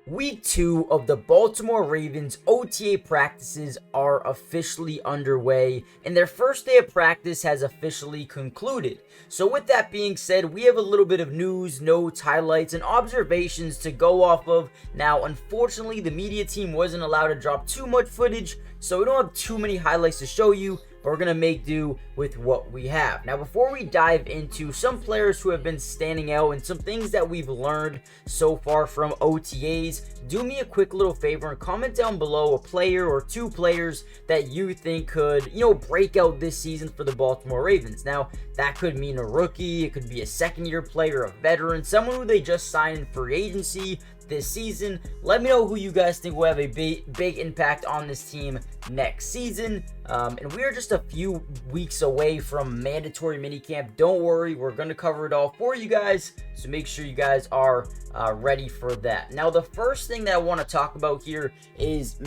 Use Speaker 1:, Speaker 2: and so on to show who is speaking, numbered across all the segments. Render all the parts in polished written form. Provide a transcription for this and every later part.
Speaker 1: Week 2 of the Baltimore Ravens OTA practices are officially underway, and their first day of practice has officially concluded. So with that being said, we have a little bit of news, notes, highlights, and observations to go off of. Now, unfortunately, the media team wasn't allowed to drop too much footage, so we don't have too many highlights to show you. We're going to make do with what we have. Now, before we dive into some players who have been standing out and some things that we've learned so far from OTAs, do me a quick little favor and comment down below a player or two players that you think could, break out this season for the Baltimore Ravens. Now, that could mean a rookie, it could be a second-year player, a veteran, someone who they just signed in free agency this season. Let me know who you guys think will have a big impact on this team next season. And we are just a few weeks away from mandatory minicamp. Don't worry, we're going to cover it all for you guys, so make sure you guys are ready for that. Now, the first thing that I want to talk about here is,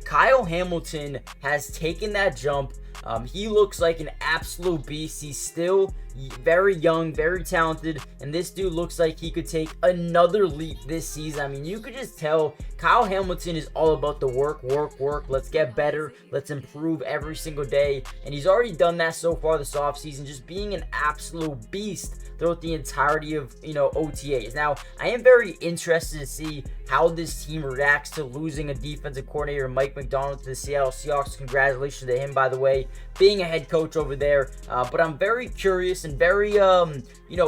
Speaker 1: Kyle Hamilton has taken that jump. He looks like an absolute beast. He's still very young, very talented, and this dude looks like he could take another leap this season. I mean, you could just tell Kyle Hamilton is all about the work. Let's get better. Let's improve every single day, and he's already done that so far this offseason, just being an absolute beast throughout the entirety of, OTAs. Now, I am very interested to see how this team reacts to losing a defensive coordinator, Mike Macdonald, to the Seattle Seahawks. Congratulations to him, by the way, being a head coach over there. But I'm very curious and very,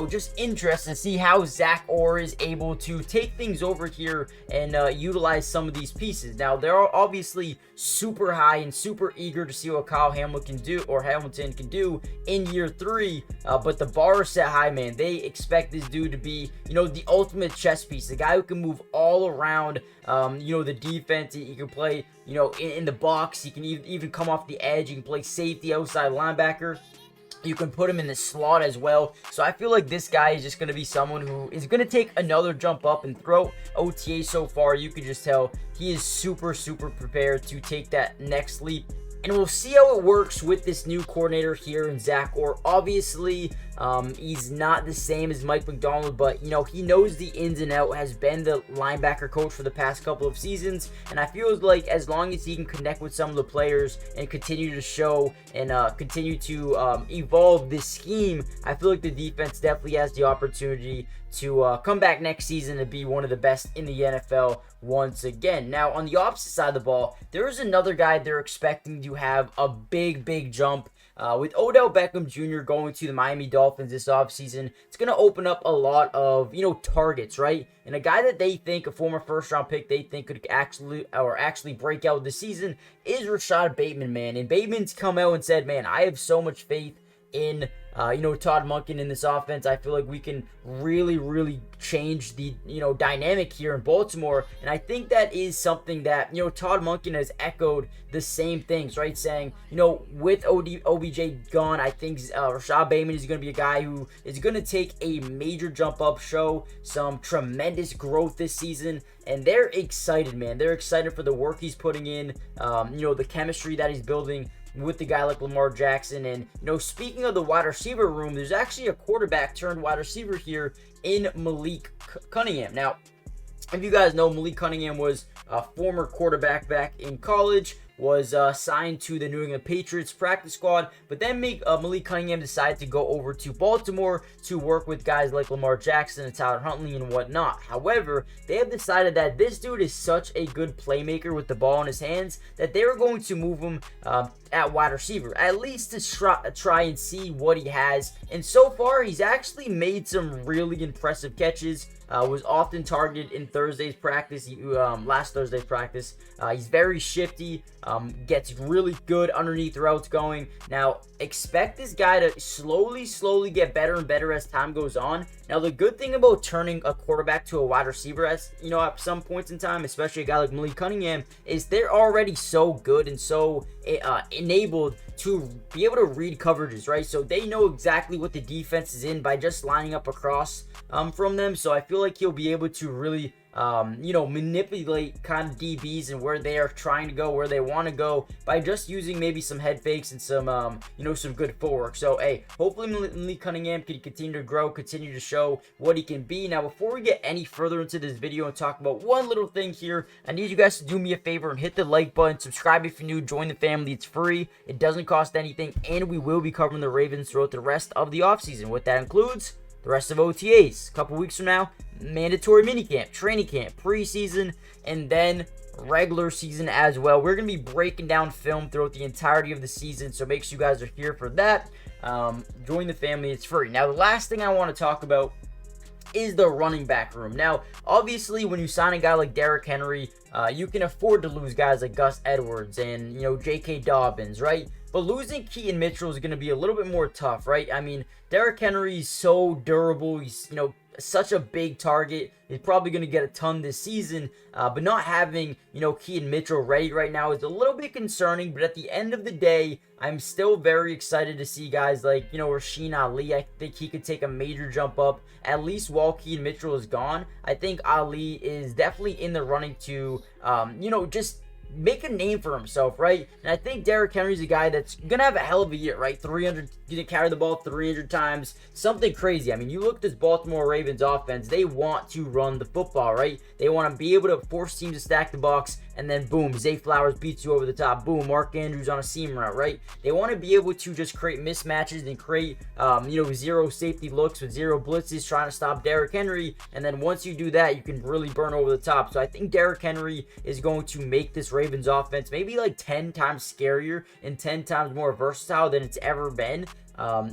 Speaker 1: just interested to see how Zach Orr is able to take things over here and utilize some of these pieces. Now, they're obviously super high and super eager to see what Kyle Hamilton can do in year 3. But the bar is set high, man. They expect this dude to be, the ultimate chess piece, the guy who can move all around, the defense. He can play, in the box. He can even come off the edge. He can play safety, outside linebacker. You can put him in the slot as well. So I feel like this guy is just going to be someone who is going to take another jump up, and throughout OTA so far, you can just tell he is super prepared to take that next leap. And we'll see how it works with this new coordinator here in Zach Orr. Obviously, he's not the same as Mike Macdonald, but, he knows the ins and outs, has been the linebacker coach for the past couple of seasons. And I feel like as long as he can connect with some of the players and continue to show and continue to evolve this scheme, I feel like the defense definitely has the opportunity to come back next season and be one of the best in the NFL once again. Now, on the opposite side of the ball, there is another guy they're expecting to have a big jump. With Odell Beckham Jr. going to the Miami Dolphins this offseason, it's going to open up a lot of, targets, right? And a guy that they think, a former first-round pick, they think could actually break out this season is Rashad Bateman, man. And Bateman's come out and said, man, I have so much faith in Todd Monken in this offense. I feel like we can really change the, dynamic here in Baltimore. And I think that is something that, Todd Monken has echoed the same things, right? Saying, with OBJ gone, I think Rashad Bateman is going to be a guy who is going to take a major jump up, show some tremendous growth this season. And they're excited, man. They're excited for the work he's putting in, the chemistry that he's building with the guy like Lamar Jackson. And, speaking of the wide receiver room, there's actually a quarterback turned wide receiver here in Malik Cunningham. Now, if you guys know, Malik Cunningham was a former quarterback back in college, was signed to the New England Patriots practice squad, but then Malik Cunningham decided to go over to Baltimore to work with guys like Lamar Jackson and Tyler Huntley and whatnot. However, they have decided that this dude is such a good playmaker with the ball in his hands that they were going to move him at wide receiver, at least to try and see what he has. And so far, he's actually made some really impressive catches. Was often targeted in Thursday's practice, last Thursday's practice. He's very shifty, gets really good underneath routes going. Now, expect this guy to slowly get better and better as time goes on. Now, the good thing about turning a quarterback to a wide receiver, at some points in time, especially a guy like Malik Cunningham, is they're already so good and so enabled to be able to read coverages, right? So they know exactly what the defense is in by just lining up across from them. So I feel like he'll be able to really manipulate kind of DBs and where they are trying to go, where they want to go by just using maybe some head fakes and some good footwork. So, hey, hopefully Malik Cunningham can continue to grow, continue to show what he can be. Now, before we get any further into this video and talk about one little thing here, I need you guys to do me a favor and hit the like button, subscribe if you're new, join the family. It's free. It doesn't cost anything, and we will be covering the Ravens throughout the rest of the offseason. What that includes, the rest of OTAs. A couple weeks from now, mandatory minicamp, training camp, preseason, and then regular season as well. We're going to be breaking down film throughout the entirety of the season, so make sure you guys are here for that. Join the family. It's free. Now, the last thing I want to talk about is the running back room. Now, obviously, when you sign a guy like Derrick Henry, you can afford to lose guys like Gus Edwards and, J.K. Dobbins, right? But losing Keaton Mitchell is going to be a little bit more tough, right? I mean, Derrick Henry is so durable. He's, such a big target. He's probably going to get a ton this season, but not having, Keaton Mitchell ready right now is a little bit concerning. But at the end of the day, I'm still very excited to see guys like, Rasheen Ali. I think he could take a major jump up, at least while Keaton Mitchell is gone. I think Ali is definitely in the running to, just make a name for himself, right? And I think Derrick Henry's a guy that's gonna have a hell of a year, right? 300, gonna carry the ball 300 times, something crazy. I mean, you look at this Baltimore Ravens offense, they want to run the football, right? They want to be able to force teams to stack the box, and then boom, Zay Flowers beats you over the top. Boom, Mark Andrews on a seam route, right? They want to be able to just create mismatches and create, zero safety looks with zero blitzes trying to stop Derrick Henry. And then once you do that, you can really burn over the top. So I think Derrick Henry is going to make this Ravens offense maybe like 10 times scarier and 10 times more versatile than it's ever been.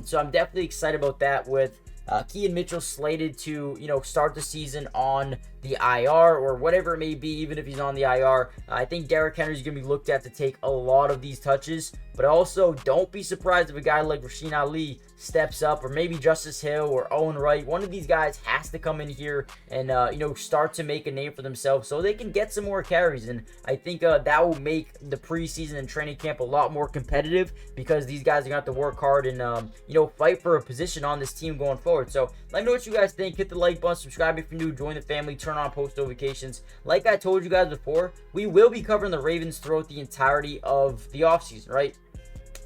Speaker 1: So I'm definitely excited about that with Keaton Mitchell slated to, start the season on the IR or whatever it may be, even if he's on the IR. I think Derrick Henry's going to be looked at to take a lot of these touches, but also don't be surprised if a guy like Rasheen Ali steps up, or maybe Justice Hill or Owen Wright. One of these guys has to come in here and, start to make a name for themselves so they can get some more carries. And I think that will make the preseason and training camp a lot more competitive because these guys are going to have to work hard and, fight for a position on this team going forward. So let me know what you guys think. Hit the like button, subscribe if you're new, join the family, turn on post notifications. Like I told you guys before, we will be covering the Ravens throughout the entirety of the offseason, right?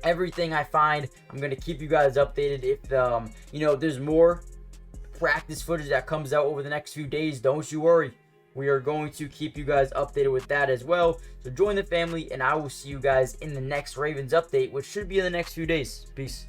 Speaker 1: Everything I find, I'm going to keep you guys updated. If, there's more practice footage that comes out over the next few days, don't you worry. We are going to keep you guys updated with that as well. So join the family, and I will see you guys in the next Ravens update, which should be in the next few days. Peace.